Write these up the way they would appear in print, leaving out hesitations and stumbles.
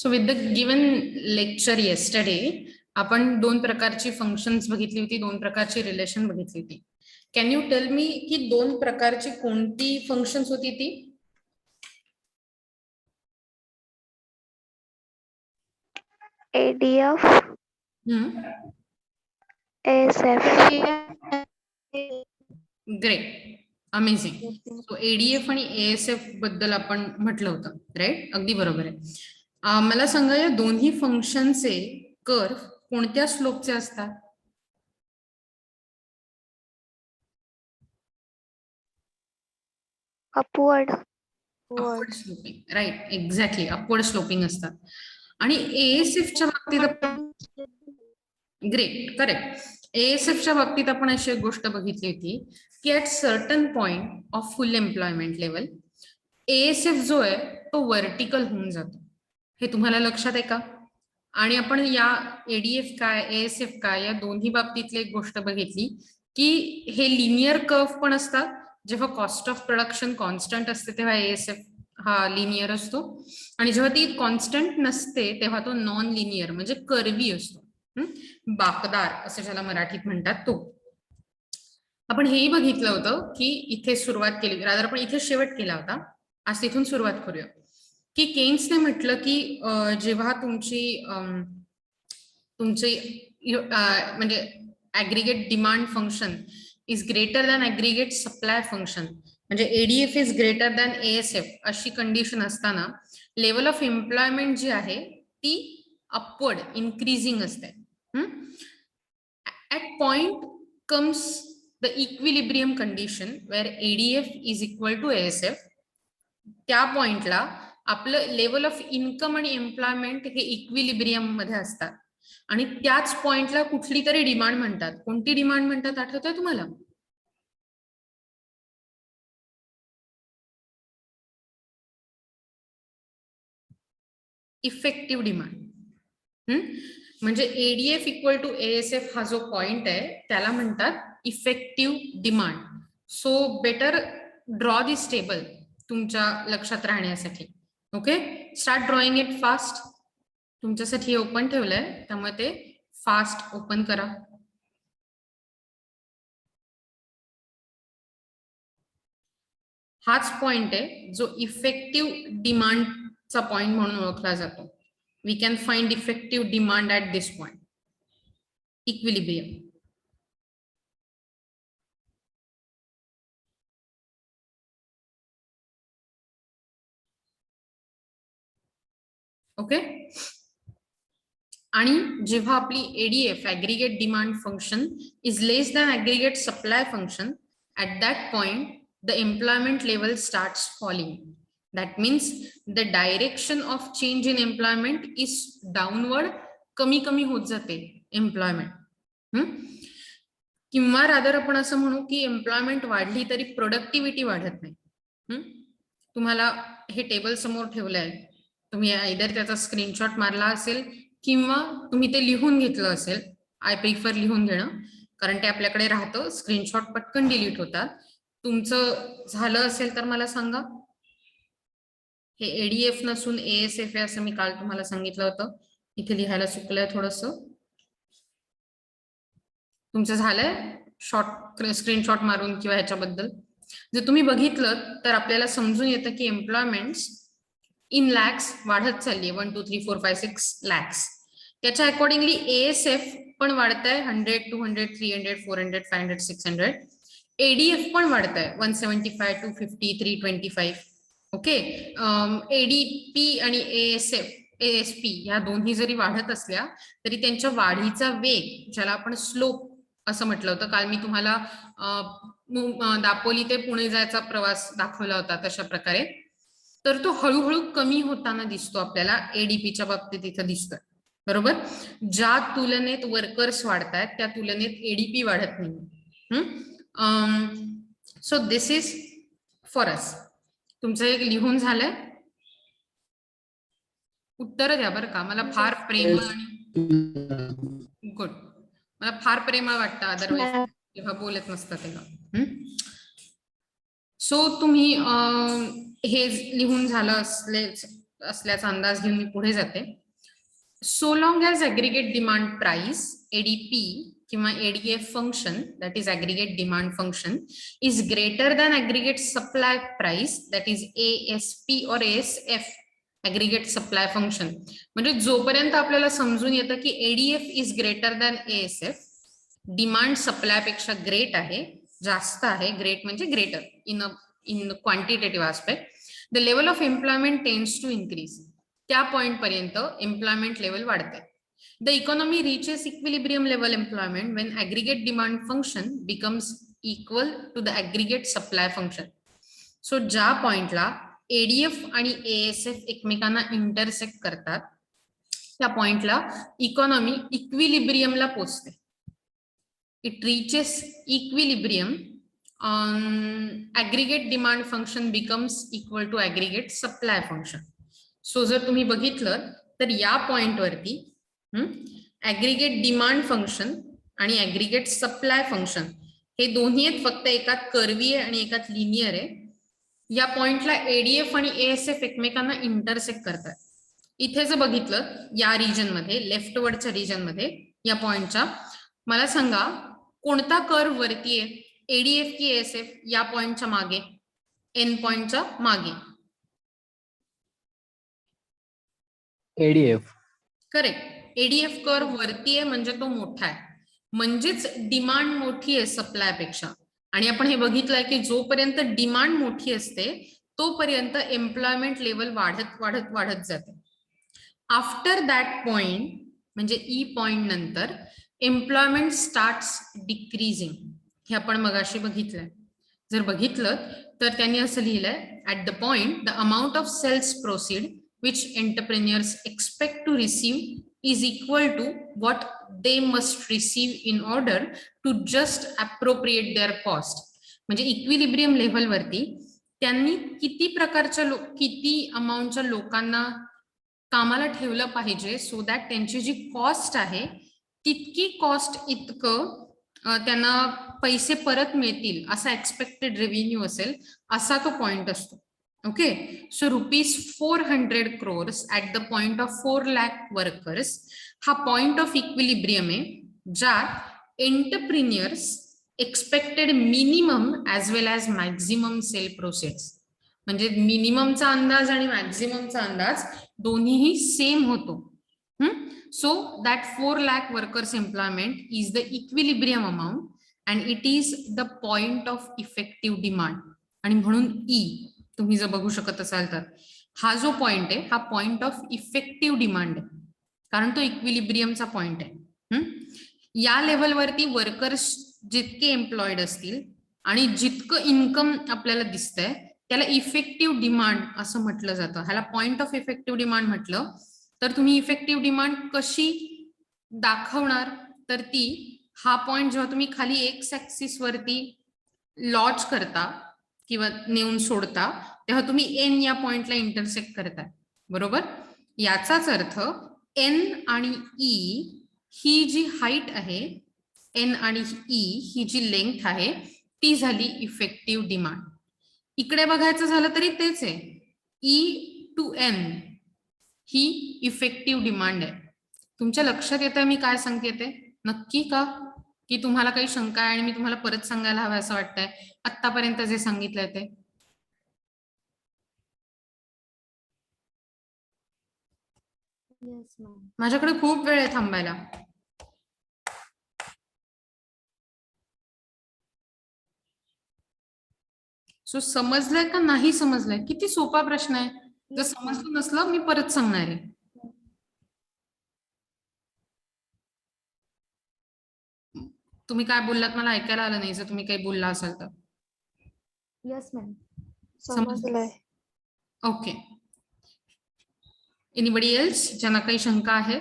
So with the given lecture yesterday, आपण दोन प्रकारची फंक्शन्स बघितली होती, दोन प्रकारची रिलेशन बघितली होती. कॅन यू टेल मी की दोन प्रकारची कोणती फंक्शन्स होती ती? ADF, ASF. Great, amazing. So ADF आणि एएसएफ बद्दल आपण म्हटलं होतं, राईट? अगदी बरोबर आहे. मला सांगा, या दोन्ही फंक्शनचे कर्व कोणत्या स्लोपचे असतात? Upward sloping, right, exactly, upward sloping असतात. आणि एएसएफच्या बाबतीत ग्रेट, करेक्ट. एएसएफच्या बाबतीत आपण अशी एक गोष्ट बघितली होती की at certain point of full employment level ASF जो आहे तो व्हर्टिकल होऊन जातो. हे तुम्हाला लक्षात आहे का? आणि आपण या एडीएफ काय एएसएफ काय या दोन्ही बाबतीतली एक गोष्ट बघितली की हे लिनियर कर्व पण असतात. जेव्हा कॉस्ट ऑफ प्रोडक्शन कॉन्स्टंट असते तेव्हा एएसएफ हा लिनियर असतो, आणि जेव्हा ती कॉन्स्टंट नसते तेव्हा तो नॉन लिनियर म्हणजे कर्वी असतो, बाकदार असं ज्याला मराठीत म्हणतात तो. आपण हेही बघितलं होतं की इथे सुरुवात केली, रादर आपण इथे शेवट केला होता, आज तिथून सुरुवात करूया. की केन्सने म्हटलं की जेव्हा तुमची म्हणजे aggregate demand function is greater than aggregate supply function, म्हणजे ADF is greater than ASF अशी कंडिशन असताना लेवल ऑफ एम्प्लॉयमेंट जी आहे ती अपवर्ड इन्क्रीजिंग असते. At point comes the equilibrium condition where ADF is equal to ASF. त्या पॉइंटला आपलं लेवल ऑफ इन्कम आणि एम्प्लॉयमेंट हे इक्विलिब्रियम मध्ये असतात, आणि त्याच पॉइंटला कुठली तरी डिमांड म्हणतात. कोणती डिमांड म्हणतात आठवतंय तुम्हाला? Effective demand. म्हणजे एडीएफ इक्वल टू एएसएफ हा जो पॉइंट आहे त्याला म्हणतात effective demand. So better draw this table तुमच्या लक्षात राहण्यासाठी. Okay, start drawing it fast. तुमच्यासाठी ओपन ठेवलंय त्यामुळे ते फास्ट ओपन करा. हाच पॉइंट आहे जो इफेक्टिव्ह डिमांडचा पॉइंट म्हणून ओळखला जातो. We can find effective demand at this point, equilibrium. Okay, आणि जेव्हा आपली ADF aggregate demand function is less than aggregate supply function, at that point the employment level starts falling. That means the direction of change in employment is downward. कमी कमी होत जाते employment. किंवा rather आपण असं म्हणू की एम्प्लॉयमेंट वाढली तरी प्रोडक्टिव्हिटी वाढत नाही. तुम्हाला हे टेबल समोर ठेवलंय, तुम्ही आयदर त्याचा स्क्रीनशॉट मारला असेल किंवा तुम्ही ते लिहून घेतलं असेल. आय प्रिफर लिहून घेणं, कारण ते आपल्याकडे राहतं, स्क्रीनशॉट पटकन डिलीट होतात. तुमचं झालं असेल तर मला सांगा. हे एडीएफ नसून एएसएफ आहे असं मी काल तुम्हाला सांगितलं होतं. इथे लिहायला चुकलंय थोडस. तुमचं झालंय शॉर्ट स्क्रीनशॉट मारून किंवा ह्याच्याबद्दल जर तुम्ही बघितलं तर आपल्याला समजून येतं की एम्प्लॉयमेंट इन लॅक्स वाढत चालली आहे. 1 2 3 4 5 6 लॅक्स. त्याच्या अकॉर्डिंगली एएसएफ पण वाढत आहे 100 200 300 400 500 600. एडीएफ पण वाढत आहे 175 250 325. ओके, एडीपी आणि एएसपी ह्या दोन्ही जरी वाढत असल्या तरी त्यांच्या वाढीचा वेग, ज्याला आपण स्लोप असं म्हटलं होतं काल, मी तुम्हाला दापोली ते पुणे जायचा प्रवास दाखवला होता तशा प्रकारे, तर तो हळूहळू कमी होताना दिसतो आपल्याला. एडीपीच्या बाबतीत इथं दिसतोय, बरोबर. ज्या तुलनेत वर्कर्स वाढतायत त्या तुलनेत एडीपी वाढत नाही. So this is for us. तुमचं एक लिहून झालंय, उत्तर द्या बरं का. मला फार प्रेमळ आणि गुड, मला फार प्रेमळ वाटतं अदरवाईज जेव्हा बोलत नसतं तेव्हा. सो तुम्ही हे लिहून झालं असले असल्याचा अंदाज घेऊन मी पुढे जाते. So long as aggregate demand price ADP किंवा ADF function that is aggregate demand function is greater than aggregate supply price that is ASP or ASF aggregate supply function. म्हणजे जोपर्यंत आपल्याला समजून येतं की ADF is greater than ASF, demand supply पेक्षा great आहे, जास्त आहे, ग्रेट म्हणजे greater in quantitative aspect, the level of employment tends to increase. त्या पॉइंट पर्यंत एम्प्लॉयमेंट लेवल वाढते. The economy reaches equilibrium level employment when aggregate demand function becomes equal to the aggregate supply function. So ज्या पॉइंटला ADF आणि ASF एकमेकांना intersect करतात त्या पॉइंटला इकॉनॉमी इक्विलिब्रियमला पोचते. It reaches equilibrium aggregate demand function becomes equal to aggregate supply function. So जर तुम्ही बघितलं तर या पॉइंटवरती ॲग्रिगेट डिमांड फंक्शन आणि ॲग्रिगेट सप्लाय फंक्शन हे दोन्ही आहेत, फक्त एकात कर्वी आहे आणि एकात लिनियर आहे. या पॉइंटला एडीएफ आणि एएसएफ एकमेकांना इंटरसेक्ट करतात. इथे जर बघितलं या रिजन मध्ये, लेफ्टवर्डच्या रिजन मध्ये या पॉइंटच्या, मला सांगा कोणता कर्व वरती आहे, एडीएफ की एएसएफ? या पॉइंटच्या मागे, एन पॉइंटच्या मागे. एडीएफ. करेक्ट. एडीएफ कर्व वरती आहे म्हणजे तो मोठा आहे, म्हणजेच डिमांड मोठी आहे सप्लाय पेक्षा. आणि आपण हे बघितलंय की जोपर्यंत डिमांड मोठी असते तोपर्यंत एम्प्लॉयमेंट लेवल वाढत वाढत वाढत जाते. आफ्टर दॅट पॉइंट म्हणजे ई पॉइंट नंतर एम्प्लॉयमेंट स्टार्ट्स डिक्रीजिंग. हे आपण मगाशी बघितलंय. जर बघितलं तर त्यांनी असं लिहिलंय, at the point the amount of sales proceed which entrepreneurs expect to receive is equal to what they must receive in order to just appropriate their cost. म्हणजे इक्विलिब्रियम लेव्हल वरती त्यांनी किती प्रकारच्या किती अमाऊंटच्या लोकांना कामाला ठेवलं पाहिजे सो दॅट त्यांची जी कॉस्ट आहे तितकी कॉस्ट इतकं त्यांना पैसे परत मिळतील असा एक्सपेक्टेड रेव्हेन्यू असेल, असा तो पॉइंट असतो. Okay. So ₹400 crores at the point of 4 lakh workers हा पॉइंट ऑफ इक्विलिब्रियम आहे, ज्यात एंटरप्रिन्युअर्स एक्सपेक्टेड मिनिमम ऍज वेल ऍज मॅक्झिमम सेल प्रोसेस. म्हणजे मिनिममचा अंदाज आणि मॅक्झिममचा अंदाज दोन्हीही सेम होतो. So that 4 lakh workers employment is the equilibrium amount and it is the point of effective demand. आणि म्हणून ई तुम्ही जर बघू शकत असाल तर हा जो पॉइंट आहे हा पॉइंट ऑफ इफेक्टिव्ह डिमांड आहे, कारण तो इक्विलिब्रियमचा पॉइंट आहे. या लेवलवरती वर्कर्स जितके एम्प्लॉयड असतील आणि जितकं इन्कम आपल्याला दिसतंय त्याला इफेक्टिव्ह डिमांड असं म्हटलं जातं. ह्याला पॉइंट ऑफ इफेक्टिव्ह डिमांड म्हटलं तर तुम्ही इफेक्टिव्ह डिमांड कशी दाखवणार, तर ती हा पॉइंट जेव्हा तुम्ही खाली एक्स ऍक्सिस वरती लॉन्च करता किंवा नेऊन सोडता तेव्हा तुम्ही एन या पॉइंटला इंटरसेक्ट करता, बरोबर. याचाच अर्थ एन आणि ई ही जी हाईट आहे, एन आणि ई ही जी लेंथ आहे ती झाली इफेक्टिव्ह डिमांड. इकडे बघायचं झालं तरी तेच आहे, ई टू एन ही इफेक्टिव्ह डिमांड आहे. तुमच्या लक्षात येतं मी काय सांगते ते नक्की का, की तुम्हाला काही शंका आहे आणि मी तुम्हाला परत सांगायला हवं असं वाटतंय आतापर्यंत जे सांगितलंय ते? माझ्याकडे खूप वेळ आहे थांबायला. सो समजलंय का नाही समजलंय? किती सोपा प्रश्न आहे. जर समजलं नसलं मी परत सांगणार आहे. तुम्ही काय बोललात मला ऐकायला आलं नाही, जर तुम्ही काही बोलला असाल तर. Yes ma'am. समजलंय. ओके. एनिबडी एल्स ज्यांना काही शंका आहे?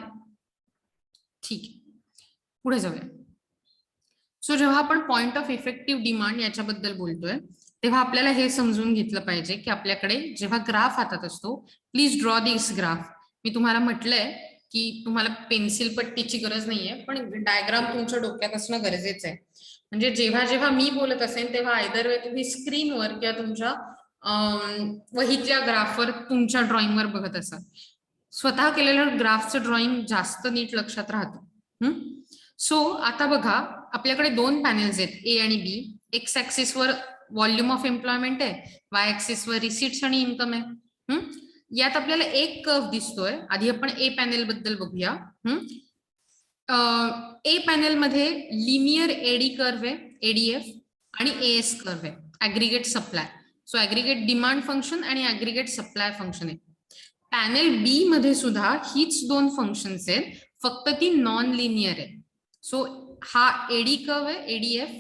ठीक आहे, पुढे जाऊया. सो जेव्हा आपण पॉइंट ऑफ इफेक्टिव्ह डिमांड याच्याबद्दल बोलतोय तेव्हा आपल्याला हे समजून घेतलं पाहिजे की आपल्याकडे जेव्हा ग्राफ हातात असतो, प्लीज ड्रॉ दिस ग्राफ. मी तुम्हाला म्हटलंय की तुम्हाला पेन्सिल पट्टीची गरज नाहीये, पण डायग्राम तुमच्या डोक्यात असणं गरजेचं आहे. म्हणजे जेव्हा जेव्हा मी बोलत असेल तेव्हा आयदर वे तुम्ही स्क्रीनवर किंवा तुमच्या वहीच्या ग्राफवर तुमच्या ड्रॉइंगवर बघत असाल, स्वतः केलेलं ग्राफचं ड्रॉइंग जास्त नीट लक्षात राहतं. सो आता बघा, आपल्याकडे दोन पॅनेल्स आहेत, ए आणि बी. एक्स ऍक्सिसवर व्हॉल्यूम ऑफ एम्प्लॉयमेंट आहे, वाय ऍक्सिसवर रिसीट्स आणि इन्कम आहे. यात आपल्याला एक कर्व दिसतोय. आधी आपण ए पॅनेल बद्दल बघूया. ए पॅनेल मध्ये लिनियर एडी कर्व आहे, एडीएफ, आणि एएस कर्व आहे, aggregate supply. So aggregate demand function आणि ऍग्रीगेट सप्लाय फंक्शन आहे. पॅनेल बी मध्ये सुद्धा हीच दोन फंक्शन्स आहेत, फक्त ती नॉन लिनियर आहे. सो हा एडी कर्व आहे, एडीएफ,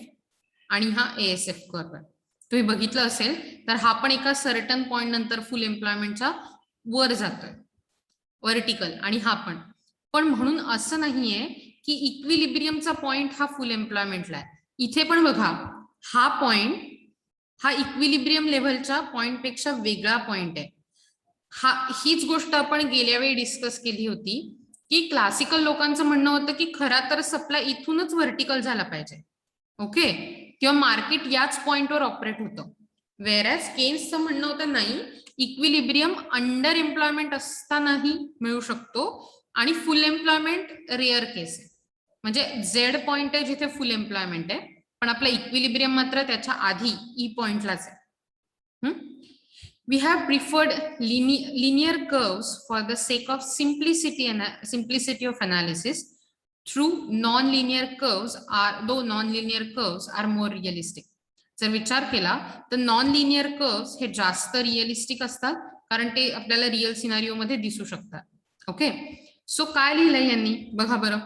आणि हा एएसएफ कर्व आहे. तुम्ही बघितलं असेल तर हा पण एका सर्टन पॉइंट नंतर फुल एम्प्लॉयमेंटच्या वर जातोय, व्हर्टिकल, आणि हा पण म्हणून असं नाहीये की इक्विलिब्रियमचा पॉइंट हा फुल एम्प्लॉयमेंटला आहे. इथे पण बघा, हा पॉइंट हा इक्विलिब्रियम लेव्हलच्या पॉइंट पेक्षा वेगळा पॉइंट आहे. हीच गोष्ट आपण गेल्या वेळी डिस्कस केली होती की क्लासिकल लोकांचं म्हणणं होतं की खरा तर सप्लाय इथूनच व्हर्टिकल झाला पाहिजे, ओके, किंवा मार्केट याच पॉइंटवर ऑपरेट होतं. वेरॅज केन्सचं म्हणणं होतं नाही, इक्विलिब्रियम अंडर एम्प्लॉयमेंट असतानाही मिळू शकतो आणि फुल एम्प्लॉयमेंट रेअर केस आहे. म्हणजे झेड पॉइंट आहे जिथे फुल एम्प्लॉयमेंट आहे, पण आपला इक्विलिब्रियम मात्र त्याच्या आधी ई पॉइंटलाच आहे. We have preferred linear curves for the sake of simplicity of analysis. True non-linear curves are more realistic. जर विचार केला तर नॉन लिनियर कर्व्स हे जास्त रिअलिस्टिक असतात, कारण ते आपल्याला रिअल सिनारिओ मध्ये दिसू शकतात. ओके, सो काय लिहिलंय यांनी बघा बरं.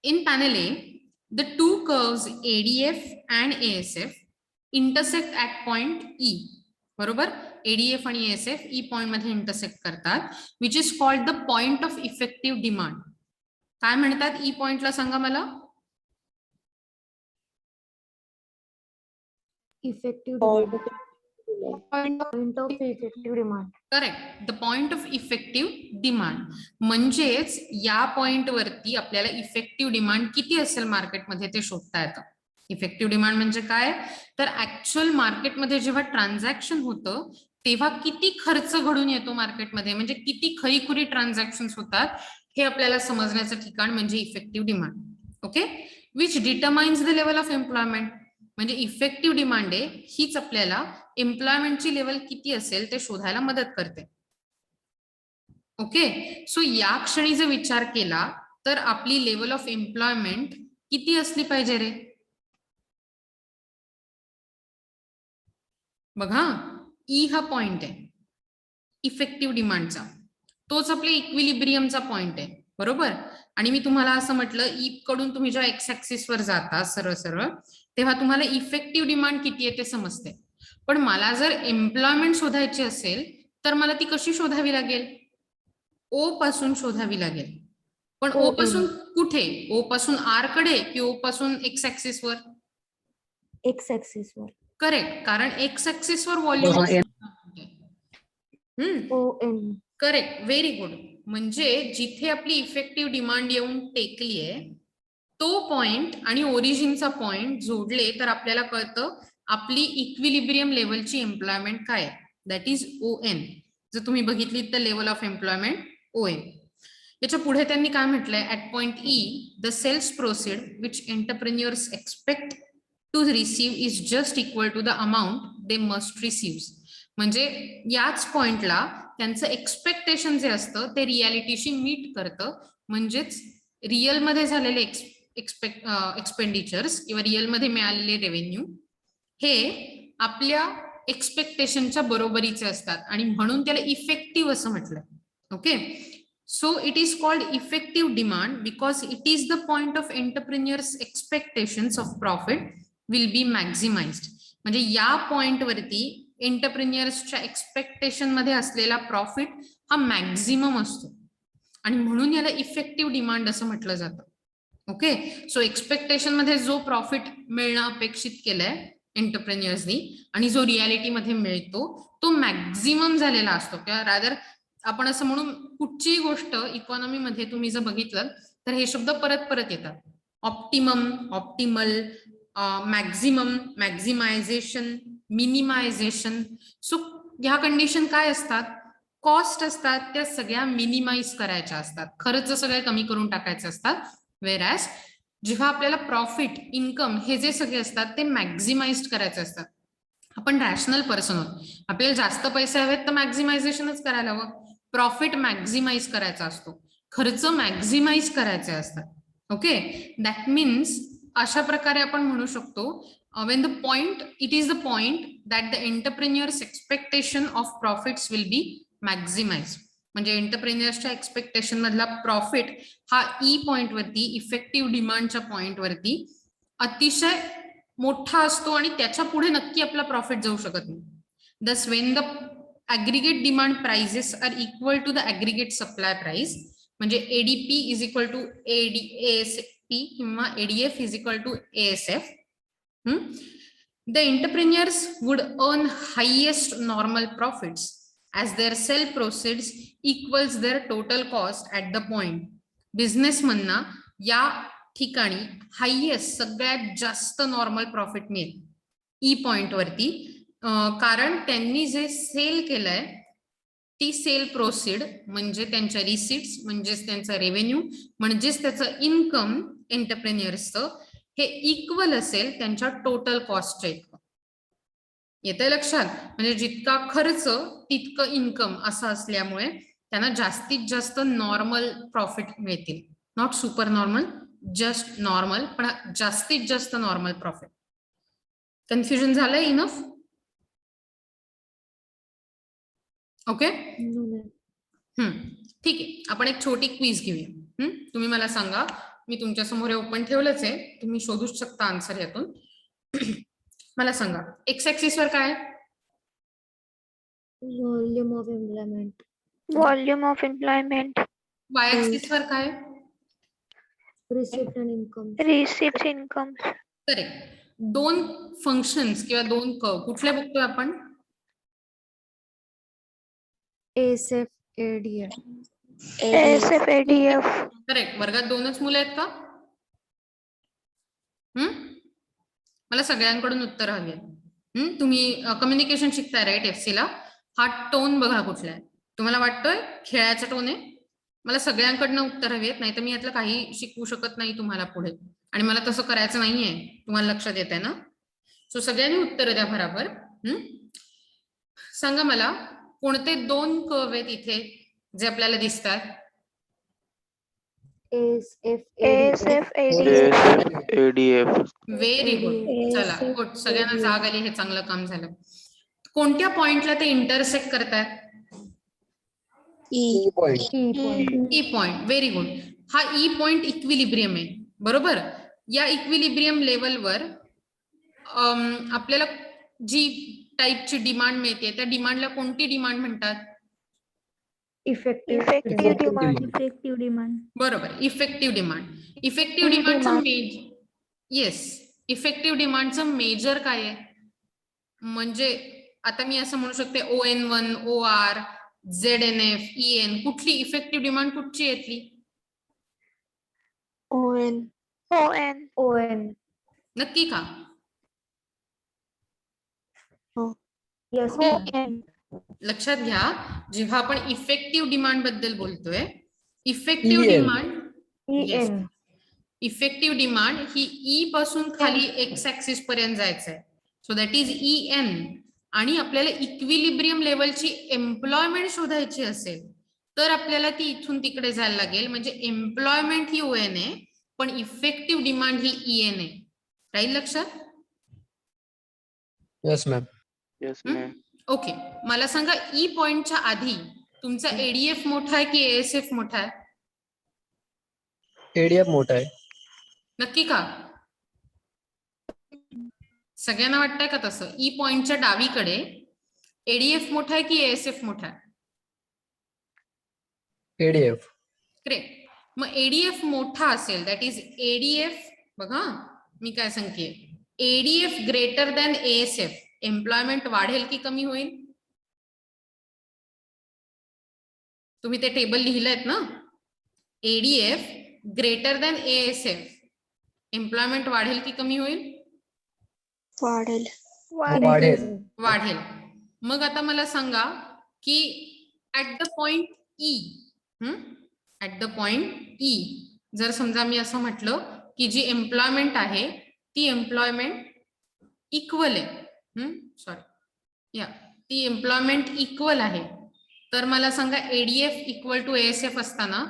In panel A, the two curves ADF and ASF intersect at point E. बरोबर, एडीएफ आणि एएसएफ ई पॉइंट मध्ये इंटरसेक्ट करतात, which is called the point of effective demand. काय म्हणतात ई पॉइंटला, सांगा मला. Effective demand. Point of effective demand. Correct, the point of effective demand. म्हणजेच या पॉइंट वरती आपल्याला इफेक्टिव्ह डिमांड किती असेल मार्केटमध्ये ते शोधता येतं. इफेक्टिव्ह डिमांड म्हणजे काय, तर ऍक्च्युअल मार्केटमध्ये जेव्हा ट्रान्झॅक्शन होतं तेव्हा किती खर्च घडून येतो मार्केटमध्ये, म्हणजे किती खरीखुरी ट्रान्झॅक्शन होतात हे आपल्याला समजण्याचं ठिकाण म्हणजे effective demand. Okay, which determines the level of employment. म्हणजे इफेक्टिव्ह डिमांड आहे हीच आपल्याला एम्प्लॉयमेंटची लेवल किती असेल ते शोधायला मदत करते. ओके, सो या क्षणी जर विचार केला तर आपली लेवल ऑफ एम्प्लॉयमेंट किती असली पाहिजे रे. बघा, ई हा पॉइंट आहे इफेक्टिव्ह डिमांडचा, तोच आपल्या इक्विलिब्रियमचा पॉइंट आहे, बरोबर. आणि मी तुम्हाला असं म्हटलं, ई कडून तुम्ही जेव्हा एक्स ऍक्सिस वर जाता सरळ सरळ, तेव्हा तुम्हाला इफेक्टिव्ह डिमांड किती आहे ते समजते. पण मला जर एम्प्लॉयमेंट शोधायची असेल तर मला ती कशी शोधावी लागेल, ओ पासून शोधावी लागेल. पण ओ पासून कुठे, ओ पासून आर कडे की ओ पासून एक्स ऍक्सिस वर. X axis वर. करेक्ट, कारण एक्स ऍक्सिस वर व्हॉल्यूम करेक्ट, व्हेरी गुड. म्हणजे जिथे आपली इफेक्टिव्ह डिमांड येऊन टेकली आहे तो पॉइंट आणि ओरिजिनचा पॉइंट जोडले तर आपल्याला कळतं आपली इक्विलिब्रियम लेवलची एम्प्लॉयमेंट काय आहे, दॅट इज ON. जर तुम्ही बघितली तर लेवल ऑफ एम्प्लॉयमेंट ON. याच्या पुढे त्यांनी काय म्हटलंय, at point E the sales proceed which entrepreneurs expect to receive is just equal to the amount they must receive. म्हणजे याच पॉइंटला त्यांचं एक्सपेक्टेशन जे असतं ते रियालिटीशी मीट करतं. म्हणजेच रिअल मध्ये झालेले एक्सपेंडिचर्स किंवा रिअल मध्ये मिळालेले रेव्हेन्यू हे आपल्या एक्सपेक्टेशनच्या बरोबरीचे असतात आणि म्हणून त्याला इफेक्टिव्ह असं म्हटलंय. Okay, so it is called effective demand because it is the point of entrepreneurs expectations of profit will be maximised. म्हणजे या पॉइंट वरती एंटरप्रेन्युअर्सच्या एक्सपेक्टेशन मध्ये असलेला प्रॉफिट हा मॅक्झिमम असतो आणि म्हणून याला इफेक्टिव्ह डिमांड असं म्हटलं जातं. ओके, सो एक्सपेक्टेशन मध्ये जो प्रॉफिट मिळणं अपेक्षित केलंय एंटरप्रेन्युअर्सनी आणि जो रियालिटी मध्ये मिळतो तो मॅक्झिमम झालेला असतो. किंवा रादर आपण असं म्हणून, कुठचीही गोष्ट इकॉनॉमी मध्ये तुम्ही जर बघितलं तर हे शब्द परत परत येतात. Optimum, optimal, maximum, maximisation, minimisation. So ह्या कंडिशन काय असतात, कॉस्ट असतात त्या सगळ्या मिनिमाइज करायच्या असतात, खर्च सगळे कमी करून टाकायचे असतात. वेरॅज जेव्हा आपल्याला प्रॉफिट, इन्कम हे जे सगळे असतात ते मॅक्झिमाइज करायचे असतात. आपण रॅशनल पर्सन आहोत, आपल्याला जास्त पैसे हवेत तर मॅक्झिमायझेशनच करायला हवं. प्रॉफिट मॅक्झिमाइज करायचा असतो, खर्च मॅक्झिमाइज करायचे असतात. ओके, दॅट मीन्स अशा प्रकारे आपण म्हणू शकतो, when the point, it is the point that the entrepreneur's expectation of profits will be maximized. म्हणजे एंटरप्रेन्युअर्सच्या एक्सपेक्टेशन मधला प्रॉफिट हा ई पॉइंट वरती, इफेक्टिव्ह डिमांडच्या पॉइंट वरती अतिशय मोठा असतो आणि त्याच्या पुढे नक्की आपला प्रॉफिट जाऊ शकत नाही. Thus when the aggregate demand prices are equal to the aggregate supply price, म्हणजे ADP is equal to ASP किंवा ADF is equal to ASF. The entrepreneurs would earn highest normal profits as their sale proceeds equals their total cost at the point. बिझनेसमनना या ठिकाणी highest सगळ्यात जास्त normal profit मिळेल E point वरती, कारण त्यांनी जे सेल केलंय ती सेल प्रोसीड म्हणजे त्यांच्या रिसिट्स, म्हणजेच त्यांचा रेव्हेन्यू, म्हणजेच त्याचं इन्कम एंटरप्रेन्युअर्सचं हे इक्वल असेल त्यांच्या टोटल कॉस्टच्या इतकं. येतंय लक्षात? म्हणजे जितका खर्च तितकं इन्कम असं असल्यामुळे त्यांना जास्तीत जास्त नॉर्मल प्रॉफिट मिळतील. Not super normal, just normal, पण जास्तीत जास्त नॉर्मल प्रॉफिट. कन्फ्युजन झालंय इनफ? ओके, ठीक आहे. आपण एक छोटी क्विज घेऊया. तुम्ही मला सांगा, मी तुमच्या समोर ओपन ठेवलंच आहे, तुम्ही शोधूच शकता आन्सर यातून. मला सांगा, एक्स ऍक्सिस वर काय? Volume of employment. Volume of employment. Y axis वर काय? Receipt and income. Receipts, incomes. Correct. दोन फंक्शन्स किंवा दोन कर्व कुठले बघतोय आपण? ASF, ADF. ASF, ADF. Correct. वर्गात दोनच मुलं आहेत का? मला सगळ्यांकडून उत्तर हवी आहेत. तुम्ही कम्युनिकेशन शिकताय राईट एफसी ला? हा टोन बघा कुठला आहे. तुम्हाला वाटतोय खेळाचा टोन आहे? मला सगळ्यांकडनं उत्तर हवी आहेत, नाही तर मी यातलं काही शिकवू शकत नाही तुम्हाला पुढे, आणि मला तसं करायचं नाहीये. तुम्हाला लक्षात येत आहे ना? सो सगळ्यांनी उत्तर द्या बरोबर. सांगा मला, कोणते दोन कर्व आहेत इथे जे आपल्याला दिसतात? ASF, ASF, ADF. ADF. Very good. चला गुड, सगळ्यांना जाग आली, हे चांगलं काम झालं. कोणत्या पॉइंटला ते इंटरसेक्ट करतात? E point. E point. Very good. हा ई पॉइंट इक्विलिब्रियम आहे, बरोबर. या इक्विलिब्रियम लेवलवर आपल्याला जी टाईपची डिमांड मिळते त्या डिमांडला कोणती डिमांड म्हणतात? Effective demand. बरोबर, इफेक्टिव्ह डिमांड. इफेक्टिव्ह डिमांडचं येस, इफेक्टिव्ह डिमांडचं मेजर काय आहे? म्हणजे आता मी असं म्हणू शकते ON1, OR, ZNF, EN. कुठली इफेक्टिव्ह डिमांड कुठची येतली? ON. ON. नक्की का? Yes. ON. लक्षात घ्या, जेव्हा आपण इफेक्टिव्ह डिमांड बद्दल बोलतोय, effective EN. Demand, EN. Effective demand ही ई पासून खाली एक्स ऍक्सिस पर्यंत जायचं आहे. So that is EN. आणि आपल्याला इक्विलिब्रियम लेवलची एम्प्लॉयमेंट शोधायची असेल तर आपल्याला ती इथून तिकडे जायला लागेल. म्हणजे एम्प्लॉयमेंट ही ON आहे, पण इफेक्टिव्ह डिमांड ही EN आहे. राहील लक्षात? Yes, ma'am. Yes, ma'am. Okay, मला सांगा, ई पॉइंटच्या आधी तुमचा ADF मोठा आहे की ASF मोठा आहे? ADF मोठा आहे. नक्की का? सगळ्यांना वाटतंय का तसं? ई पॉइंटच्या डावीकडे ADF मोठा आहे की ASF मोठा आहे? ADF. करेक्ट. मग ADF मोठा असेल, दॅट इज ADF. बघा मी काय सांगते, ADF greater than ASF, employment वाढेल की कमी होईल? तुम्ही ते टेबल लिहिलंयत ना? ADF greater than ASF, employment वाढेल की कमी होईल? वाढेल. वाढेल. वाढेल. मग आता मला सांगा की at the point E, at the point E जर समजा मी असं म्हटलं की जी एम्प्लॉयमेंट आहे ती एम्प्लॉयमेंट इक्वल आहे, सॉरी या ती एम्प्लॉयमेंट इक्वल आहे, तर मला सांगा एडीएफ इक्वल टू एएसएफ असताना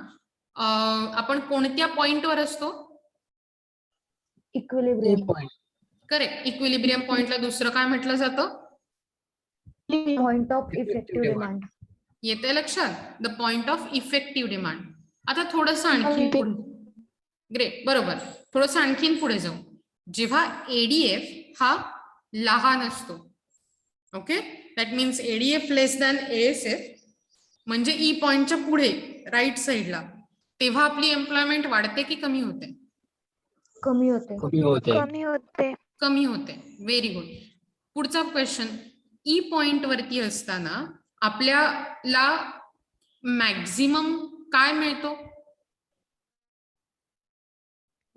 आपण कोणत्या पॉइंटवर असतो? इक्विलिब्रियम. करेक्ट. इक्विलिब्रियम पॉइंटला दुसरं काय म्हटलं जातं? Point of effective demand. येते लक्षात? The point of effective demand. आता थोडस आणखीन पुढे, ग्रेट, बरोबर, थोडस आणखीन पुढे जाऊ. जेव्हा एडीएफ हा लहान असतो, okay, that means ADF less than ASF म्हणजे ई पॉइंटच्या पुढे राईट साइडला, तेव्हा आपली एम्प्लॉयमेंट वाढते की कमी होते? कमी होते. कमी होते. कमी होते. Very good. पुढचा क्वेश्चन, ई पॉइंट वरती असताना आपल्याला मॅक्झिमम काय मिळतो?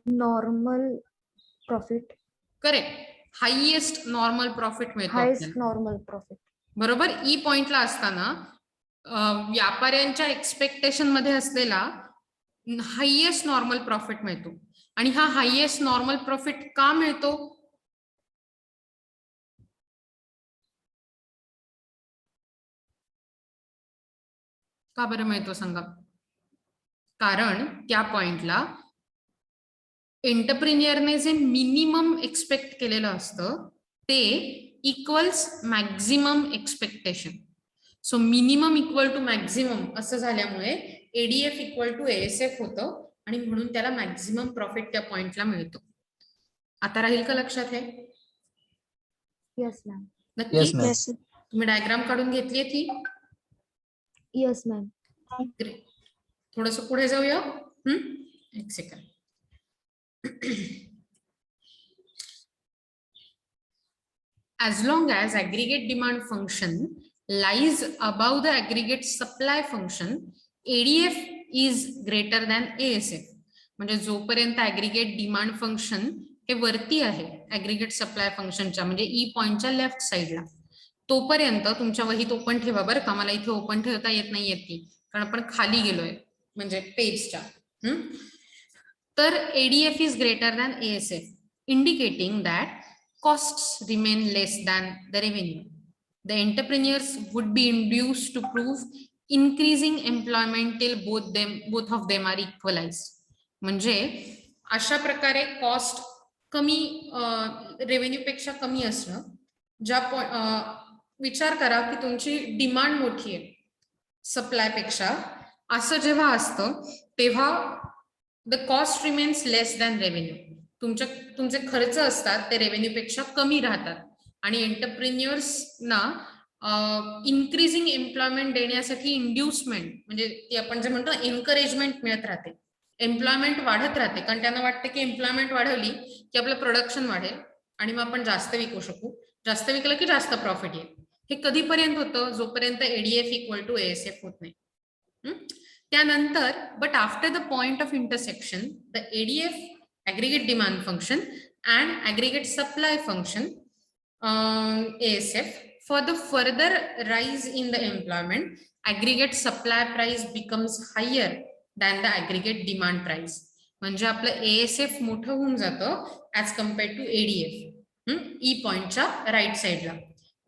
Normal profit. Correct. Highest normal profit मिळतो हायेस्ट आपल्याला. Normal profit. बरोबर. ई पॉइंटला असताना व्यापाऱ्यांच्या एक्सपेक्टेशन मध्ये असलेला हायएस्ट नॉर्मल प्रॉफिट मिळतो. आणि हा हायएस्ट नॉर्मल प्रॉफिट का मिळतो? का बरं मिळतो सांगा? कारण त्या पॉइंटला एंटरप्रिनियरने जे मिनिमम एक्सपेक्ट केलेलं असतं ते equals maximum expectation. So minimum equal to maximum असं झाल्यामुळे एडीएफ इक्वल टू एएसएफ होतं आणि म्हणून त्याला मॅक्झिमम प्रॉफिट त्या पॉइंटला मिळतो. आता राहील का लक्षात हे? Yes ma'am. नक्की? Yes. तुम्ही डायग्राम काढून घेतली ती? Yes ma'am. ग्रेट. थोडस पुढे जाऊया. एक second. As long as aggregate demand function lies above the aggregate supply function, ADF is greater than ASF. म्हणजे जोपर्यंत ऍग्रीगेट डिमांड फंक्शन हे वरती आहे ऍग्रीगेट सप्लाय फंक्शनच्या म्हणजे ई पॉइंटच्या लेफ्ट साइडला, तोपर्यंत तुमच्या वहीत ओपन ठेवा बरं का. मला इथे ओपन ठेवता येत नाहीये ती, कारण आपण खाली गेलोय म्हणजे पेजच्या. तर ADF is greater than ASF, indicating that costs remain less than the revenue. The entrepreneurs would be induced to prove increasing employment till both of them are equalized. म्हणजे अशा प्रकारे कॉस्ट कमी रेव्हेन्यू पेक्षा कमी असणं, ज्या विचार करा की तुमची डिमांड मोठी आहे सप्लाय पेक्षा, असं जेव्हा असतं तेव्हा the cost remains less than revenue. तुमचे खर्च असतात ते रेव्हेन्यू पेक्षा कमी राहतात आणि एंटरप्रिन्युअर्सना इन्क्रीजिंग एम्प्लॉयमेंट देण्यासाठी इंड्युसमेंट म्हणजे ती आपण जे म्हणतो एनकरेजमेंट मिळत राहते, एम्प्लॉयमेंट वाढत राहते, कारण त्यांना वाटतं की एम्प्लॉयमेंट वाढवली की आपलं प्रोडक्शन वाढेल आणि मग आपण जास्त विकू शकू, जास्त विकलं की जास्त प्रॉफिट येईल. हे कधीपर्यंत होतं? जोपर्यंत एडीएफ इक्वल टू एएसएफ होत नाही. त्यानंतर but after the point of intersection the ADF aggregate demand function and aggregate supply function ASF, for the further rise in the employment, aggregate supply price becomes higher than the aggregate demand price. म्हणजे आपलं ASF मोठं होऊन जातं as compared to ADF E पॉइंटच्या right साइडला,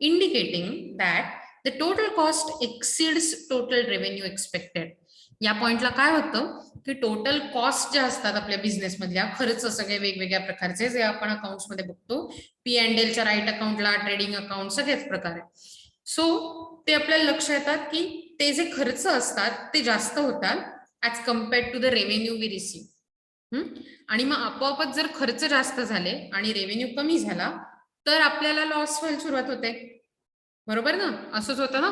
indicating that the total cost exceeds total revenue expected. या पॉइंटला काय होतं की टोटल कॉस्ट ज्या असतात आपल्या बिझनेस मधल्या, खर्च सगळे वेगवेगळ्या प्रकारचे जे आपण अकाउंट्स मध्ये बघतो, P&Lच्या राईट अकाउंटला, ट्रेडिंग अकाउंट, सगळेच प्रकार. सो ते आपल्याला लक्षात येतात की ते जे खर्च असतात ते जास्त होतात as compared to the revenue we receive. आणि मग आपोआपच जर खर्च जास्त झाले आणि रेव्हेन्यू कमी झाला तर आपल्याला लॉस व्हायला सुरुवात होते. बरोबर ना? असंच होतं ना?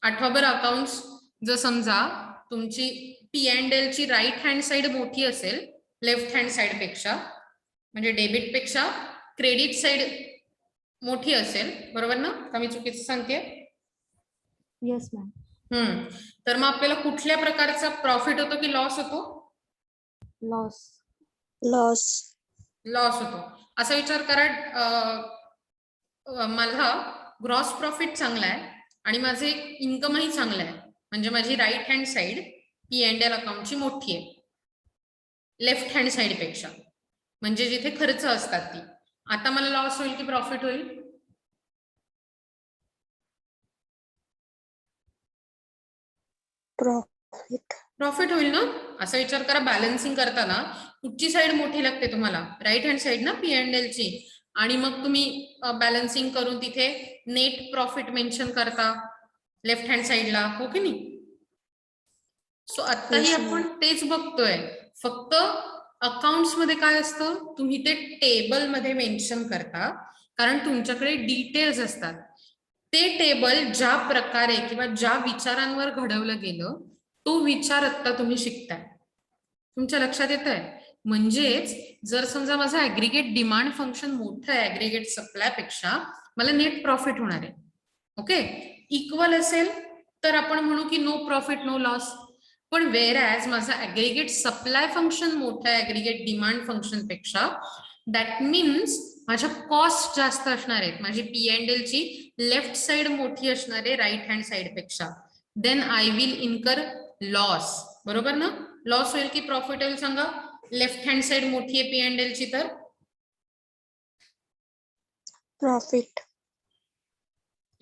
आठवा बरं अकाउंट्स, जर समजा तुमची P&L ची राईट हँड साइड मोठी असेल लेफ्ट हँड साइड पेक्षा, म्हणजे डेबिट पेक्षा क्रेडिट साइड मोठी असेल, बरोबर ना? का मी चुकीचं सांगते? Yes ma'am. तर मग आपल्याला कुठल्या प्रकारचा प्रॉफिट होतो की लॉस होतो? लॉस लॉस होतो. असा विचार करा माझा ग्रॉस प्रॉफिट चांगला आहे आणि माझे इन्कमही चांगलं आहे, म्हणजे माझी राईट हँड साइड P&L अकाउंटची मोठी आहे लेफ्ट हँड साइड पेक्षा, म्हणजे जिथे खर्च असतात ती. आता मला लॉस होईल की प्रॉफिट होईल? प्रॉफिट होईल ना. असा विचार करा, बॅलन्सिंग करताना कुठची साइड मोठी लागते तुम्हाला? राईट हँड साइड ना P&L ची. आणि मग तुम्ही बॅलन्सिंग करून तिथे नेट प्रॉफिट मेन्शन करता लेफ्ट हँड साइडला, हो की नाही? सो आताही आपण तेच बघतोय, फक्त अकाउंट्स मध्ये काय असतं, तुम्ही ते टेबल मध्ये मेन्शन करता, कारण तुमच्याकडे डिटेल्स असतात. ते टेबल ज्या प्रकारे किंवा ज्या विचारांवर घडवलं गेलं, तो विचार आता तुम्ही शिकताय. तुमच्या लक्षात येत आहे? म्हणजेच जर समजा माझं ऍग्रीगेट डिमांड फंक्शन मोठं आहे ऍग्रीगेट सप्लाय पेक्षा, मला नेट प्रॉफिट होणार आहे. ओके, इक्वल असेल तर आपण म्हणू की नो प्रॉफिट नो लॉस. पण वेअरॅज माझा ऍग्रीगेट सप्लाय फंक्शन मोठं आहे ऍग्रीगेट डिमांड फंक्शन पेक्षा, दॅट मीन्स माझ्या कॉस्ट जास्त असणार आहेत, माझी P&L ची लेफ्ट साइड मोठी असणार आहे राईट हँड साइड पेक्षा. Then I will incur loss. बरोबर ना? लॉस होईल की प्रॉफिट होईल सांगा? लेफ्ट हँड साइड मोठी आहे P&L ची तर प्रॉफिट.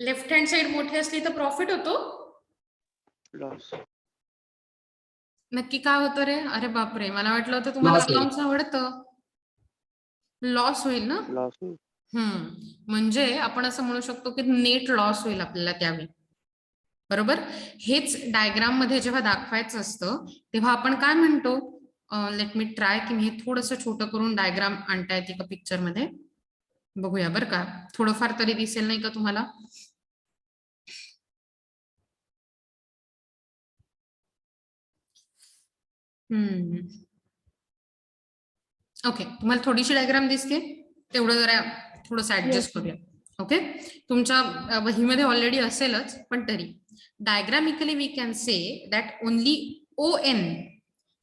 लेफ्ट हँड साइड मोठी असली तर प्रॉफिट होतो. लॉस. नक्की काय होतं रे? अरे बापरे, मला वाटलं होतं तुम्हाला अकाउंट्स आवडतं. लॉस होईल ना. लॉस. म्हणजे आपण असं म्हणू शकतो की नेट लॉस होईल आपल्याला त्यावेळी. बरोबर. हेच डायग्राम मध्ये जेव्हा दाखवायचं असतं तेव्हा आपण काय म्हणतो, लेट मी ट्राय की मी थोडंसं छोटं करून डायग्राम आणता येते का पिक्चर मध्ये, बघूया बरं का, थोडंफार तरी दिसेल नाही का तुम्हाला? ओके, तुम्हाला थोडीशी डायग्राम दिसते, तेवढं जरा थोडंसं ऍडजस्ट करूया. ओके, तुमच्या वहीमध्ये ऑलरेडी असेलच, पण तरी diagrammatically we can say that only ON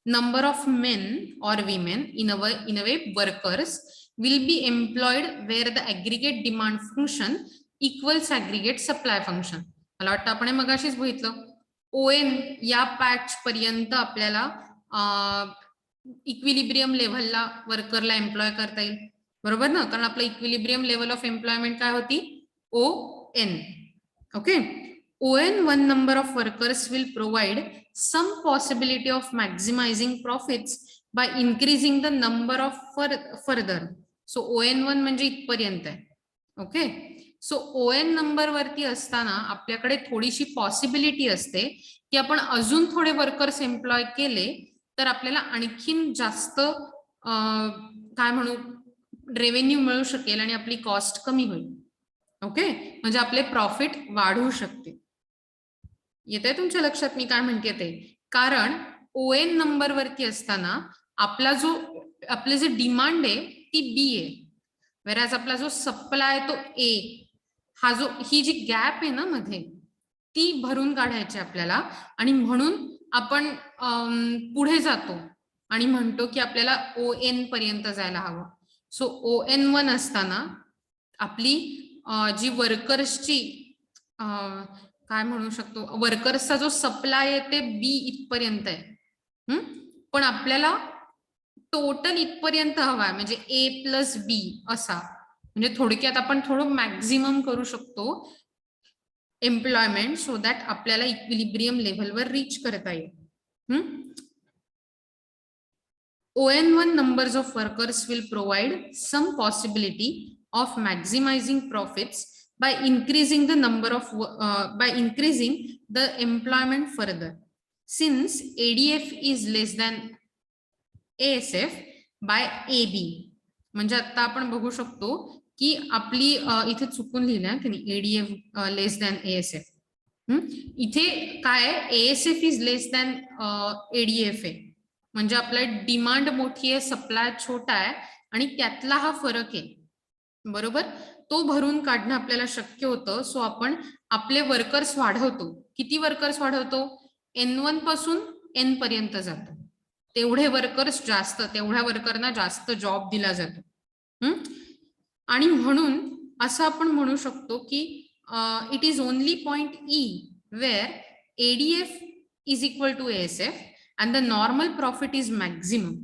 number of men or women in a way workers will be employed where the aggregate demand function equals aggregate supply function. मला वाटतं आपण हे मगाशीच बघितलं. ON या पॅच पर्यंत आपल्याला इक्विलिब्रियम लेव्हलला वर्करला एम्प्लॉय करता येईल. बरोबर ना? कारण आपलं इक्विलिब्रियम लेवल ऑफ एम्प्लॉयमेंट काय होती? ON. Okay, ON one number of workers will provide some possibility of maximizing profits by increasing the number of further. So ON1 म्हणजे इथपर्यंत आहे. ओके, सो ON नंबर वरती असताना आपल्याकडे थोडीशी पॉसिबिलिटी असते की आपण अजून थोडे वर्कर्स एम्प्लॉय केले तर आपल्याला आणखीन जास्त काय म्हणू रेव्हेन्यू मिळू शकेल आणि आपली कॉस्ट कमी होईल. ओके, म्हणजे आपले प्रॉफिट वाढू शकते. येत आहे तुमच्या लक्षात मी काय म्हणते ते? कारण ON नंबर वरती असताना आपले जे डिमांड आहे ती B आहे, वेराज आपला जो सप्लाय आहे तो A. ही जी गॅप आहे ना मध्ये, ती भरून काढायची आपल्याला, आणि म्हणून आपण पुढे जातो आणि म्हणतो की आपल्याला ON पर्यंत जायला हवं. सो ON1 असताना आपली जी वर्कर्सची काय म्हणू शकतो, वर्कर्सचा जो सप्लाय आहे ते B इथपर्यंत आहे. पण आपल्याला टोटल इथपर्यंत हवा आहे, म्हणजे A+B असा. म्हणजे थोडक्यात आपण थोडं मॅक्झिमम करू शकतो एम्प्लॉयमेंट, सो दॅट आपल्याला इक्विलिब्रियम लेव्हलवर रीच करता येईल. ON1 numbers of workers will provide some possibility of maximizing profits by increasing the number of by increasing the employment further. Since ADF is less than ASF by AB, म्हणजे आता आपण बघू शकतो की आपली इथे चुकून लिहिलंय की ADF लेस दॅन ASF. इथे काय ASF is less than ADF आहे, म्हणजे आपला डिमांड मोठी आहे सप्लाय छोटा आहे आणि त्यातला हा फरक आहे. बरोबर, तो भरून काढणं आपल्याला शक्य होतं. सो आपण आपले वर्कर्स वाढवतो. किती वर्कर्स वाढवतो? N1 पासून N पर्यंत जातो. तेवढे वर्कर्स जास्त, तेवढ्या वर्करना जास्त जॉब दिला जातो. आणि म्हणून असं आपण म्हणू शकतो की it is only point E where ADF is equal to ASF and the normal profit is maximum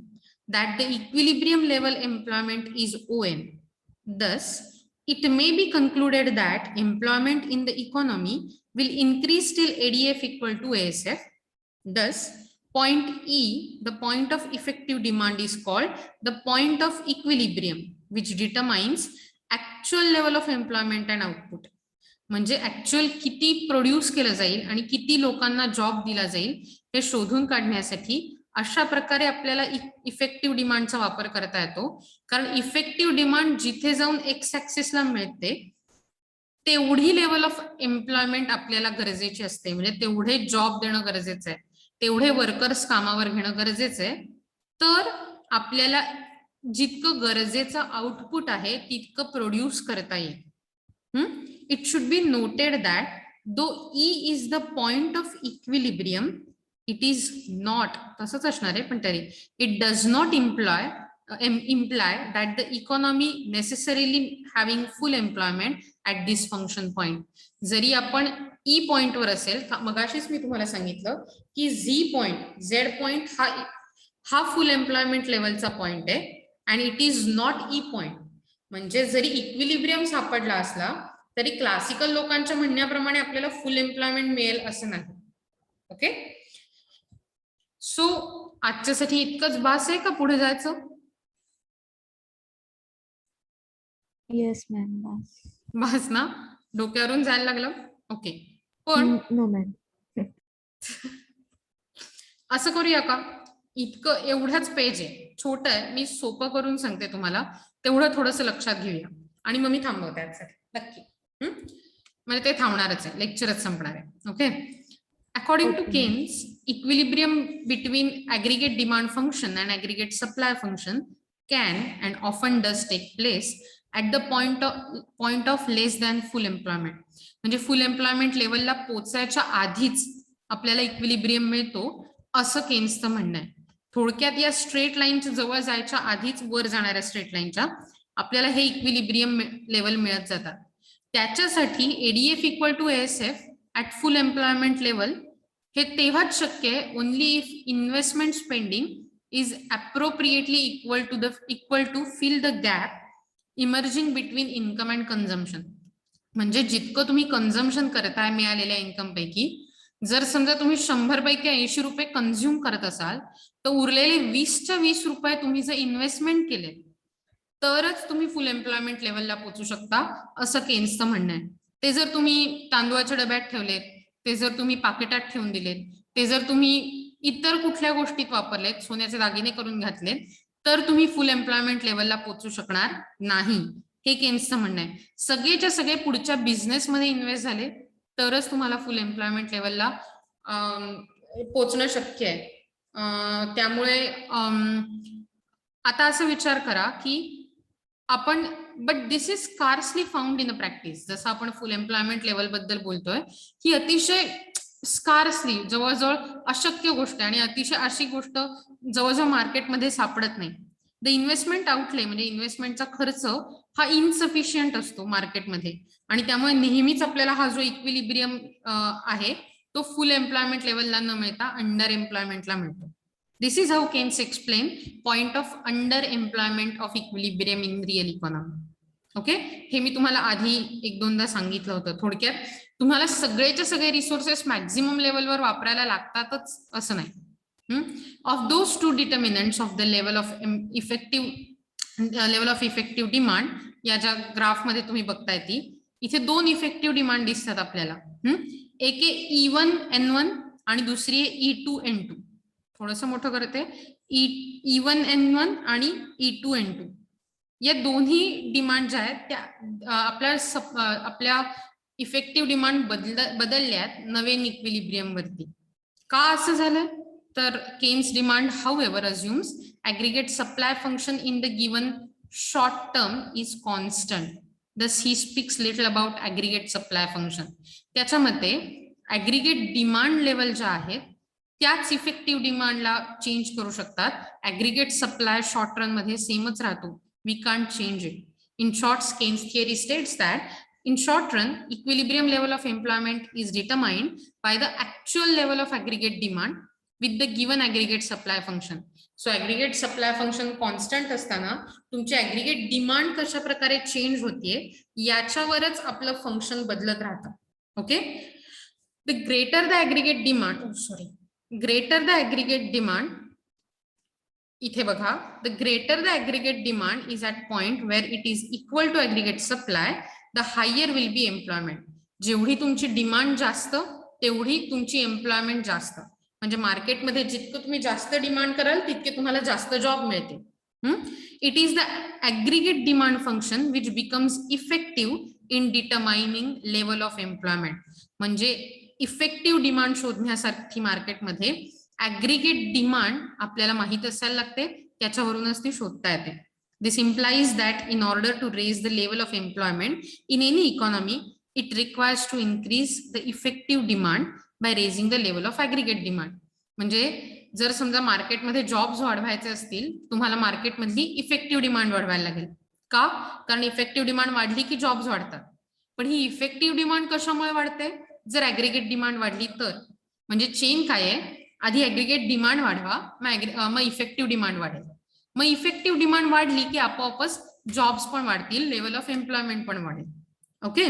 that the equilibrium level employment is ON. Thus, it may be concluded that employment in the economy will increase till ADF equal to ASF. Thus, point E, the point of effective demand, is called the point of equilibrium, which determines actual level of employment and output. म्हणजे actual किती produce केलं जाईल आणि किती लोकांना job दिला जाईल हे शोधून काढण्यासाठी अशा प्रकारे आपल्याला इफेक्टिव्ह डिमांडचा वापर करता येतो. कारण इफेक्टिव्ह डिमांड जिथे जाऊन एक्स ऍक्सिसला मिळते तेवढी लेवल ऑफ एम्प्लॉयमेंट आपल्याला गरजेची असते. म्हणजे तेवढे जॉब देणं गरजेचं आहे, तेवढे वर्कर्स कामावर घेणं गरजेचं आहे. तर आपल्याला जितकं गरजेचं आउटपुट आहे तितकं प्रोड्यूस करता येईल. It should be noted that though E is the point of equilibrium, it is not तसंच असणार आहे पण तरी it does not imply that the economy necessarily having full employment at this function point. जरी आपण E point वर असेल, मगाशीच मी तुम्हाला सांगितलं की झेड पॉइंट हा फुल एम्प्लॉयमेंट लेवलचा पॉइंट आहे आणि it is not E point. म्हणजे जरी इक्विलिब्रियम सापडला असला तरी क्लासिकल लोकांच्या म्हणण्याप्रमाणे आपल्याला फुल एम्प्लॉयमेंट मिळेल असं नाही. ओके, सो आजच्यासाठी इतकंच बास आहे का पुढे जायचं? Yes ma'am. बास ना, डोक्यावरून जायला लागलं. ओके, पण नो मॅम. असं करूया का, इतकं एवढंच पेज आहे, छोटं आहे, मी सोपं करून सांगते तुम्हाला, तेवढं थोडंसं लक्षात घेऊया आणि मग मी थांबवते आजसाठी नक्की. म्हणजे ते थांबणारच आहे, लेक्चरच संपणार आहे. Okay, according to Keynes, equilibrium between aggregate demand function and aggregate supply function can and often does take place at the point of less than full employment. म्हणजे फुल एम्प्लॉयमेंट लेवलला पोचायच्या आधीच आपल्याला इक्विलिब्रियम मिळतो असं केन्सचं म्हणणं आहे. थोडक्यात या स्ट्रेट लाईनच्या जवळ जायच्या आधीच वर जाणाऱ्या स्ट्रेट लाईनच्या आपल्याला हे इक्विलिब्रियम लेवल मिळत जातात. त्याच्यासाठी ADF equal to ASF at full employment level हे तेव्हाच शक्य आहे only if investment spending is appropriately equal to fill the gap emerging between income and consumption. म्हणजे जितकं तुम्ही कन्झम्पशन करताय मिळालेल्या इन्कम पैकी, जर समजा तुम्ही 100 पैकी 80 रुपये कन्झ्युम करत असाल तर उरलेले 20च्या 20 रुपये तुम्ही जर इन्व्हेस्टमेंट केले तरच तुम्ही फुल एम्प्लॉयमेंट लेवलला पोहोचू शकता असं केन्सचं म्हणणं आहे. ते जर तुम्ही तांदूळाच्या डब्यात ठेवलेत, ते जर तुम्ही पाकिटात ठेवून दिलेत, ते जर तुम्ही इतर कुठल्या गोष्टीत वापरलेत, सोन्याचे दागिने करून घातलेत, तर तुम्ही फुल एम्प्लॉयमेंट लेवलला पोहोचू शकणार नाही, हे केन्सचं म्हणणं आहे. सगळेच्या सगळे पुढच्या बिझनेसमध्ये इन्व्हेस्ट झाले तरच तुम्हाला फुल एम्प्लॉयमेंट लेवलला पोहोचणं शक्य आहे. त्यामुळे आता असं विचार करा की आपण, but this is scarcely found in a practice. जसं आपण फुल एम्प्लॉयमेंट लेवल बद्दल बोलतोय, ही अतिशय स्कार्सली, जवळजवळ अशक्य गोष्ट आहे आणि अतिशय अशी गोष्ट जवळजवळ मार्केटमध्ये सापडत नाही. द इन्व्हेस्टमेंट आउटले म्हणजे इन्व्हेस्टमेंटचा खर्च हा इनसफिशियंट असतो मार्केटमध्ये आणि त्यामुळे नेहमीच आपल्याला हा जो इक्विलिब्रियम आहे तो फुल एम्प्लॉयमेंट लेवलला न मिळता अंडर एम्प्लॉयमेंटला मिळतो. This is how Keynes explain point of under employment of equilibrium in real economy. Okay, हे मी तुम्हाला आधी एक दोनदा सांगितलं होतं. थोडक्यात तुम्हाला सगळेच्या सगळे रिसोर्सेस मॅक्झिमम लेवलवर वापरायला लागतातच असं नाही. Of those two determinants of the level of effective demand, या ज्या ग्राफ मध्ये तुम्ही बघताय ती, इथे 2 इफेक्टिव्ह डिमांड दिसतात आपल्याला. एक आहे E1N1 आणि दुसरी आहे E2N2. थोडंसं मोठं करते, E1N1 आणि E2N2 या दोन्ही डिमांड ज्या आहेत त्या आपल्या इफेक्टिव्ह डिमांड बदलल्यात नवीन इक्विलिब्रियम वरती. का असं झालं तर Keynes demand however assumes aggregate supply function in the given short term is constant. Thus he speaks little about aggregate supply function. त्याच्या मते ऍग्रीगेट डिमांड लेवल ज्या आहेत त्याच इफेक्टिव्ह डिमांडला चेंज करू शकतात. ऍग्रीगेट सप्लाय शॉर्ट रन मध्ये सेमच राहतो, we can't change it. In short, Keynes theory states that in short run, equilibrium level of employment is determined by the actual level of aggregate demand with the given aggregate supply function. So aggregate supply function constant असताना तुमची aggregate demand कशा प्रकारे change होतीये याच्यावरच आपलं function बदलत राहतं. Okay, the greater the aggregate demand, greater the aggregate demand, इथे बघा, the greater the aggregate demand is at point where it is equal to aggregate supply, the higher will be employment. जेवढी तुमची demand जास्त तेवढी तुमची employment जास्त. म्हणजे मार्केटमध्ये जितकं तुम्ही जास्त डिमांड कराल तितके तुम्हाला जास्त जॉब मिळते. It is the aggregate demand function which becomes effective in determining level of employment. म्हणजे इफेक्टिव्ह डिमांड शोधण्यासाठी मार्केटमध्ये ऍग्रिगेट डिमांड आपल्याला माहित असायला लागते, त्याच्यावरूनच ती शोधता येते. This implies that in order to raise the level of employment in any economy, it requires to increase the effective demand by raising the level of aggregate demand. म्हणजे जर समजा मार्केटमध्ये जॉब्स वाढवायचे असतील, तुम्हाला मार्केटमधली इफेक्टिव्ह डिमांड वाढवायला लागेल. का? कारण इफेक्टिव्ह डिमांड वाढली की जॉब्स वाढतात. पण ही इफेक्टिव्ह डिमांड कशामुळे वाढते? जर ऍग्रिगेट डिमांड वाढली तर. म्हणजे चेन काय आहे, आधी ऍग्रिगेट डिमांड वाढवा, मग इफेक्टिव्ह डिमांड वाढेल. मग इफेक्टिव्ह डिमांड वाढली की आपोआपच जॉब्स पण वाढतील, लेवल ऑफ एम्प्लॉयमेंट पण वाढेल. Okay,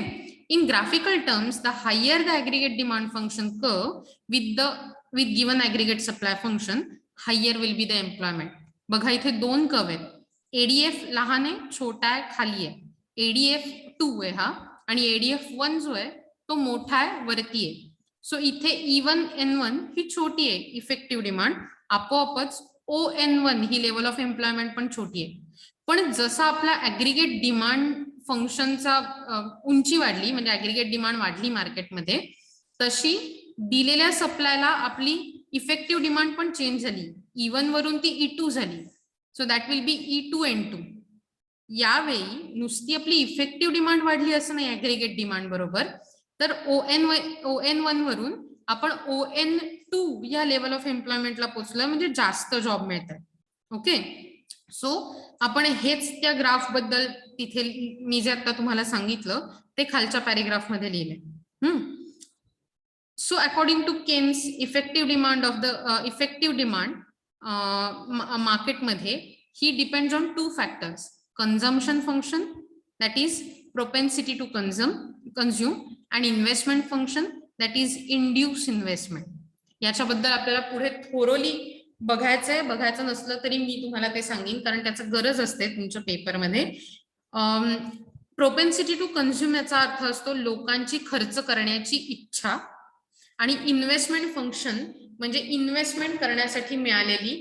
in graphical terms, the higher the aggregate demand function curve with given aggregate supply function, higher will be the employment. बघा इथे दोन कर्व आहेत. एडीएफ लहान आहे, छोटा आहे, खाली आहे. एडीएफ 2 आहे हा, आणि एडीएफ 1 जो आहे तो मोठा आहे, वरती आहे. सो इथे E1 N1 ही छोटी आहे इफेक्टिव्ह डिमांड, आपोआपच ON1 he level of employment पण छोटी आहे. पण जसा आपला ऍग्रिगेट डिमांड फंक्शनचा उंची वाढली, म्हणजे ऍग्रिगेट डिमांड वाढली मार्केटमध्ये, तशी दिलेल्या सप्लायला आपली इफेक्टिव्ह डिमांड पण चेंज झाली. E1 वरून ती E2 झाली. So that will be E2 N2. यावेळी नुसती आपली इफेक्टिव्ह डिमांड वाढली असं नाही ऍग्रिगेट डिमांड बरोबर, तर ON1 वरून आपण ON2 या लेवल ऑफ एम्प्लॉयमेंटला पोहोचलोय, म्हणजे जास्त जॉब मिळतात. ओके, सो आपण हेच त्या ग्राफ बद्दल तिथे मी जे आता तुम्हाला सांगितलं ते खालच्या पॅरेग्राफ मध्ये लिहिलंय. So according to Keynes, effective demand of the effective demand मार्केटमध्ये ही depends on 2 factors. Consumption function, that is propensity to consume, आणि investment function, that is induce investment. याच्याबद्दल आपल्याला पुढे थोरोली बघायचंय. बघायचं नसलं तरी मी तुम्हाला ते सांगेन, कारण त्याचं गरज असते तुमच्या पेपरमध्ये. प्रोपेन्सिटी टू कंझ्युम याचा अर्थ असतो लोकांची खर्च करण्याची इच्छा, आणि इन्व्हेस्टमेंट फंक्शन म्हणजे इन्व्हेस्टमेंट करण्यासाठी मिळालेली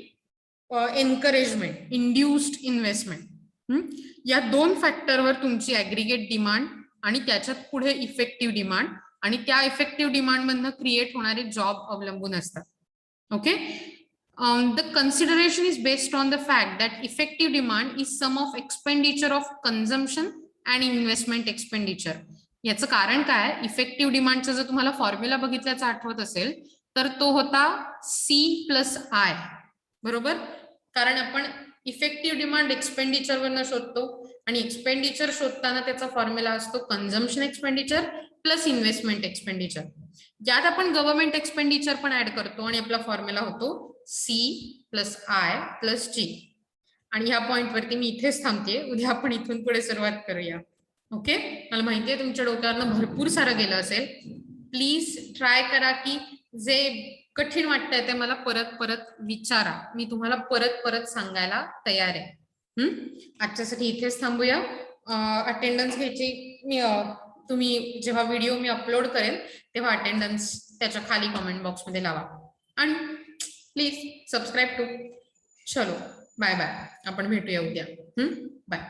एनकरेजमेंट, इंड्युस्ड इन्व्हेस्टमेंट. या 2 फॅक्टरवर तुमची ऍग्रिगेट डिमांड आणि त्याच्यात पुढे इफेक्टिव्ह डिमांड आणि त्या इफेक्टिव्ह डिमांड मधनं क्रिएट होणारे जॉब अवलंबून असतात. Okay, the consideration is based on the fact that effective demand is sum of expenditure of consumption and investment expenditure. याचं कारण काय? इफेक्टिव्ह डिमांडचा जर तुम्हाला फॉर्म्युला बघितल्याचा आठवत असेल तर तो होता C+I, बरोबर. कारण आपण इफेक्टिव्ह डिमांड एक्सपेंडिचर वरनं शोधतो, आणि एक्सपेंडिचर शोधताना त्याचा फॉर्म्युला असतो consumption expenditure plus investment expenditure. यात आपण गव्हर्नमेंट एक्सपेंडिचर पण ऍड करतो आणि आपला फॉर्म्युला होतो C+I+G. आणि ह्या पॉइंट वरती मी इथेच थांबते. उद्या आपण इथून पुढे सुरुवात करूया. ओके, मला माहितीये तुमच्या डोक्यावरनं भरपूर सारं गेलं असेल. प्लीज ट्राय करा की जे कठीण वाटतंय ते मला परत परत विचारा. मी तुम्हाला परत परत सांगायला तयार आहे. आजच्यासाठी इथेच थांबूया. अटेंडन्स घ्यायची तुम्ही जेव्हा व्हिडिओ मी अपलोड करेन तेव्हा अटेंडन्स त्याच्या खाली कमेंट बॉक्स मध्ये लावा, आणि प्लीज सबस्क्राईब टू. चलो, बाय बाय. आपण भेटूया उद्या. बाय.